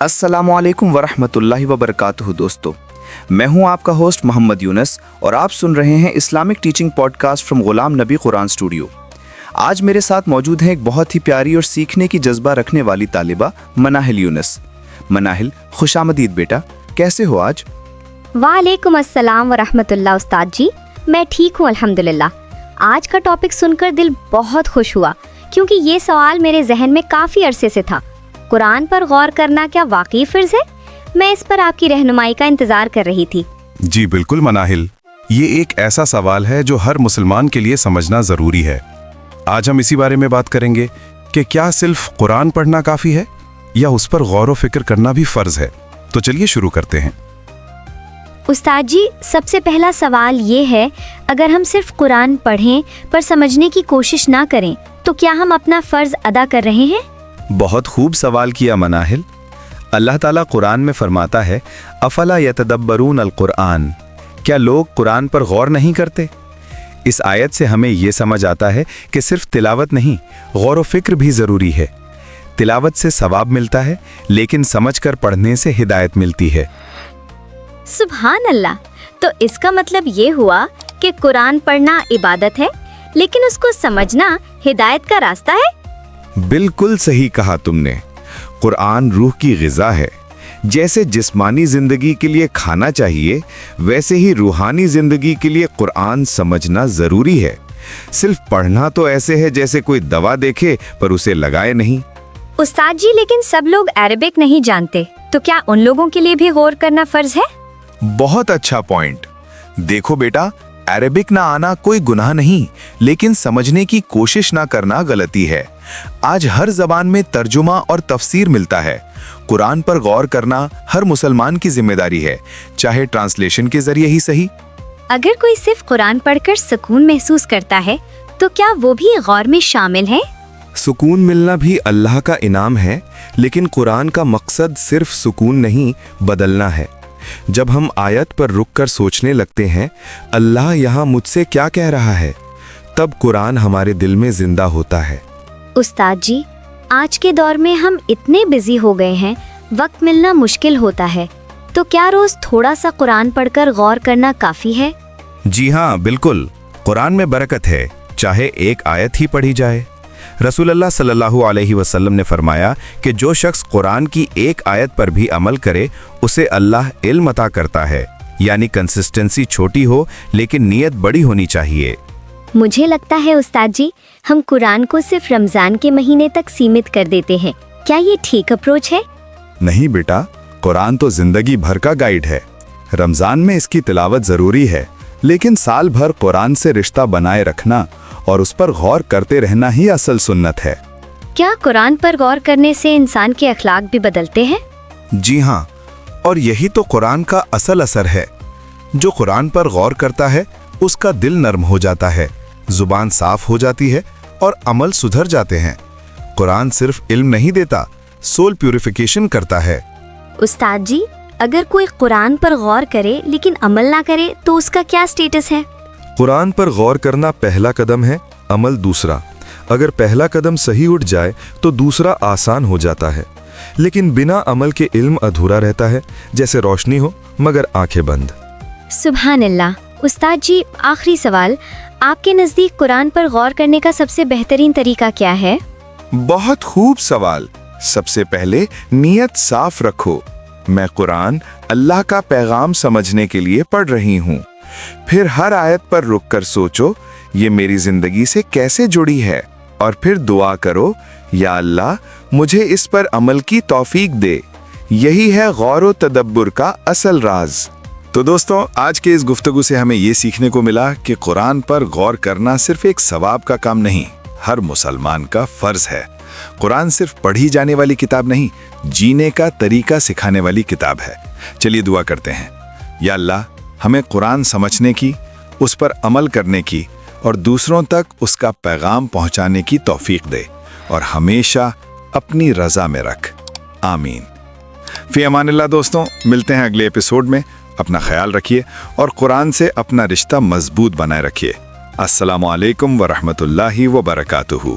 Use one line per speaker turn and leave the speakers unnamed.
अस्सलामुअलैकुम वरहमतुल्लाहि वबरकातुहू। दोस्तों, मैं हूं आपका होस्ट मोहम्मद यूनस और आप सुन रहे हैं Islamic teaching podcast from Ghulam Nabi Quran studio. आज मेरे साथ मौजूद हैं एक बहुत ही प्यारी और सीखने की जज्बा रखने वाली तालिबा मनाहिल यूनस। मनाहिल, खुशामदीद बेटा, कैसे हो आज?
वालेकुम अस्सलाम वरहमतुल्लाह उस्ताद जी, मैं ठीक हूँ अल्हम्दुलिल्लाह। आज का टॉपिक सुनकर दिल बहुत खुश हुआ क्योंकि ये सवाल मेरे जहन में काफ़ी अरसे से था। कुरान पर गौर करना क्या वाकई फ़र्ज है? मैं इस पर आपकी रहनुमाई का इंतज़ार कर रही थी।
जी बिल्कुल मनाहिल, ये एक ऐसा सवाल है जो हर मुसलमान के लिए समझना ज़रूरी है। आज हम इसी बारे में बात करेंगे कि क्या सिर्फ कुरान पढ़ना काफ़ी है या उस पर गौर व फिक्र करना भी फ़र्ज़ है। तो चलिए शुरू करते हैं।
उस्ताद जी, सबसे पहला सवाल ये है, अगर हम सिर्फ कुरान पढ़ें पर समझने की कोशिश ना करें तो क्या हम अपना फ़र्ज़ अदा कर रहे हैं?
बहुत खूब सवाल किया मनाहिल। अल्लाह ताला कुरान में फरमाता है, अफला यतदब्बरून अल कुरान, क्या लोग कुरान पर गौर नहीं करते? इस आयत से हमें यह समझ आता है कि सिर्फ तिलावत नहीं, गौर व फिक्र भी ज़रूरी है। तिलावत से सवाब मिलता है, लेकिन समझकर पढ़ने से हिदायत मिलती है।
सुभान अल्लाह, तो इसका मतलब ये हुआ कि कुरान पढ़ना इबादत है, लेकिन उसको समझना हिदायत का रास्ता है।
बिल्कुल सही कहा तुमने। कुरान रूह की ग़िज़ा है। जैसे जिस्मानी ज़िंदगी के लिए खाना चाहिए, वैसे ही रूहानी ज़िंदगी के लिए कुरान समझना ज़रूरी है। सिर्फ पढ़ना तो ऐसे है जैसे कोई दवा देखे पर उसे लगाए नहीं।
उस्ताद जी, लेकिन सब लोग अरबिक नहीं जानते, तो क्या उन लोगों के लिए भी गौर करना फ़र्ज़ है?
बहुत अच्छा पॉइंट। देखो बेटा, अरबिक ना आना कोई गुनाह नहीं, लेकिन समझने की कोशिश ना करना गलती है। आज हर जबान में तर्जुमा और तफसीर मिलता है। कुरान पर गौर करना हर मुसलमान की जिम्मेदारी है, चाहे ट्रांसलेशन के जरिए ही सही।
अगर कोई सिर्फ कुरान पढ़कर सुकून महसूस करता है तो क्या वो भी गौर में शामिल है?
सुकून मिलना भी अल्लाह का इनाम है, लेकिन कुरान का मकसद सिर्फ सुकून नहीं, बदलना है। जब हम आयत पर रुककर सोचने लगते हैं, अल्लाह यहाँ मुझसे क्या कह रहा है, तब कुरान हमारे दिल में जिंदा होता है।
उस्ताद जी, आज के दौर में हम इतने बिजी हो गए हैं, वक्त मिलना मुश्किल होता है, तो क्या रोज थोड़ा सा कुरान पढ़कर गौर करना काफी है?
जी हाँ, बिल्कुल। कुरान में बरकत है, चाहे एक आयत ही पढ़ी जाए। रसूलुल्लाह सल्लल्लाहु अलैहि वसल्लम ने फरमाया कि जो शख्स कुरान की एक आयत पर भी अमल करे, उसे अल्लाह इल्म अता करता है। यानी कंसिस्टेंसी छोटी हो लेकिन नीयत बड़ी होनी चाहिए।
मुझे लगता है उस्ताद जी, हम कुरान को सिर्फ रमजान के महीने तक सीमित कर देते हैं। क्या ये ठीक अप्रोच है?
नहीं बेटा, कुरान तो जिंदगी भर का गाइड है। रमजान में इसकी तिलावत जरूरी है, लेकिन साल भर कुरान से रिश्ता बनाए रखना और उस पर गौर करते रहना ही असल सुन्नत है।
क्या कुरान पर गौर करने से इंसान के अखलाक भी बदलते हैं?
जी हाँ, और यही तो कुरान का असल असर है। जो कुरान पर गौर करता है, उसका दिल नर्म हो जाता है, जुबान साफ हो जाती है और अमल सुधर जाते हैं। कुरान सिर्फ इल्म नहीं देता, सोल प्यूरिफिकेशन करता है।
उस्ताद जी, अगर कोई कुरान पर गौर करे लेकिन अमल ना करे तो उसका क्या स्टेटस है?
कुरान पर गौर करना पहला कदम है, अमल दूसरा। अगर पहला कदम सही उठ जाए तो दूसरा आसान हो जाता है, लेकिन बिना अमल के इल्म अधूरा रहता है, जैसे रोशनी हो मगर आंखें बंद।
सुभान अल्लाह। उस्ताद जी, आखिरी सवाल, आपके नज़दीक कुरान पर गौर करने का सबसे बेहतरीन तरीका क्या है?
बहुत खूब सवाल। सबसे पहले नियत साफ रखो, मैं कुरान अल्लाह का पैगाम समझने के लिए पढ़ रही हूँ। फिर हर आयत पर रुककर सोचो, ये मेरी जिंदगी से कैसे जुड़ी है, और फिर दुआ करो, या अल्लाह मुझे इस पर अमल की तौफीक दे। यही है गौर व तदब्बुर का असल राज। तो दोस्तों, आज के इस गुफ्तगू से हमें ये सीखने को मिला कि कुरान पर गौर करना सिर्फ एक सवाब का काम नहीं, हर मुसलमान का फर्ज है। कुरान सिर्फ पढ़ी जाने वाली किताब नहीं, जीने का तरीका सिखाने वाली किताब है। चलिए दुआ करते हैं, या अल्लाह हमें कुरान समझने की, उस पर अमल करने की और दूसरों तक उसका पैगाम पहुंचाने की तौफीक दे, और हमेशा अपनी रजा में रख। आमीन। फी अमानिल्लाह। दोस्तों, मिलते हैं अगले एपिसोड में। अपना ख्याल रखिए और कुरान से अपना रिश्ता मजबूत बनाए रखिए। अस्सलामु अलैकुम वरहमतुल्लाहि वबरकातुहू।